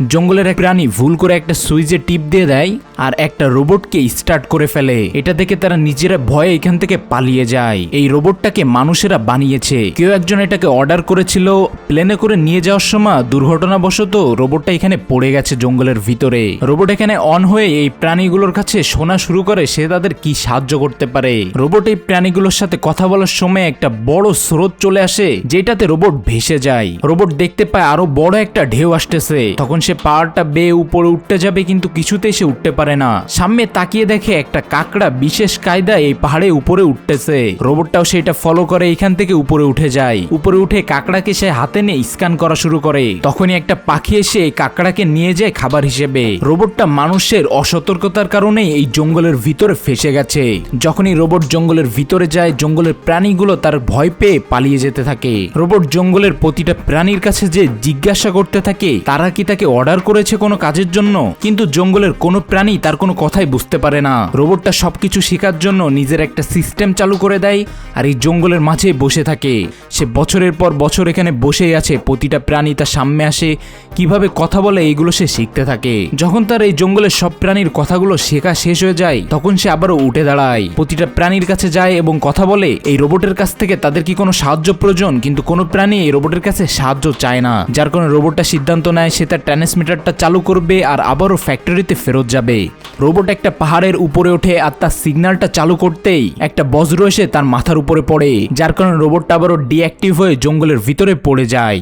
জঙ্গলের এক প্রাণী ভুল করে একটা সুইচে টিপ দিয়ে দেয় আর একটা রোবটকে স্টার্ট করে ফেলে। এটা দেখে তারা নিজেরা ভয়ে এখান থেকে পালিয়ে যায়। এই রোবটটাকে মানুষেরা বানিয়েছে, কেউ একজন এটাকে অর্ডার করেছিল। প্লেনে করে নিয়ে যাওয়ার সময় দুর্ঘটনাবশত রোবটটা এখানে পড়ে গেছে জঙ্গলের ভিতরে। রোবট এখানে অন হয়ে এই প্রাণীগুলোর কাছে শোনা শুরু করে সে তাদের কি সাহায্য করতে পারে। রোবট এই প্রাণীগুলোর সাথে কথা বলার সময় একটা বড় স্রোত চলে আসে, যেটাতে রোবট ভেসে যায়। রোবট দেখতে পায় আরো বড় একটা ঢেউ আসতেছে। তখন সে পাহাড়টা বেয়ে উপরে উঠতে যাবে, কিন্তু কিছুতেই সে উঠতে পারে না। সামনে তাকিয়ে দেখে একটা কাকড়া বিশেষ কায়দায় এই পাহাড়ে উপরে উঠতেছে। রোবটটাও সেটা ফলো করে এখান থেকে উপরে উঠে যায়। উপরে উঠে কাকড়াকে সে হাতে নিয়ে স্ক্যান করা শুরু করে। তখনই একটা পাখি এসে এই কাকড়াকে নিয়ে যায় খাবার হিসেবে। রোবটটা মানুষের অসতর্কতার কারণে এই জঙ্গলের ভিতরে ফেসে গেছে। যখনই রোবট জঙ্গলের ভিতরে যায়, জঙ্গলের প্রাণীগুলো তার ভয় পেয়ে পালিয়ে যেতে থাকে। রোবট জঙ্গলের প্রতিটা প্রাণীর কাছে যে জিজ্ঞাসা করতে থাকে তারা কি তাকে অর্ডার করেছে কোনো কাজের জন্য, কিন্তু জঙ্গলের কোনো প্রাণী তার কোনো কথাই বুঝতে পারে না। রোবটটা সবকিছু শেখার জন্য নিজের একটা সিস্টেম চালু করে দেয় আর এই জঙ্গলের মাঝে বসে থাকে। সে বছরের পর বছর এখানে বসেই আছে। প্রতিটা প্রাণী তার সামনে আসে, কিভাবে কথা বলে এইগুলো সে শিখতে থাকে। যখন তার এই জঙ্গলের সব প্রাণীর কথাগুলো শেখা শেষ হয়ে যায়, তখন সে আবারও উঠে দাঁড়ায়, প্রতিটা প্রাণীর কাছে যায় এবং কথা বলে এই রোবটের কাছ থেকে তাদের কি কোনো সাহায্য প্রয়োজন। কিন্তু কোনো প্রাণী এই রোবটের কাছে সাহায্য চায় না, যার কারণে রোবটটা সিদ্ধান্ত নেয় সে তার ট্রান্সমিটারটা চালু করবে আর আবারও ফ্যাক্টরিতে ফেরত যাবে। রোবট একটা পাহাড়ের উপরে ওঠে আর তার সিগন্যালটা চালু করতেই একটা বজ্র এসে তার মাথার উপরে পড়ে, যার কারণে রোবটটা আবারও ডিঅ্যাক্টিভ হয়ে জঙ্গলের ভিতরে পড়ে যায়।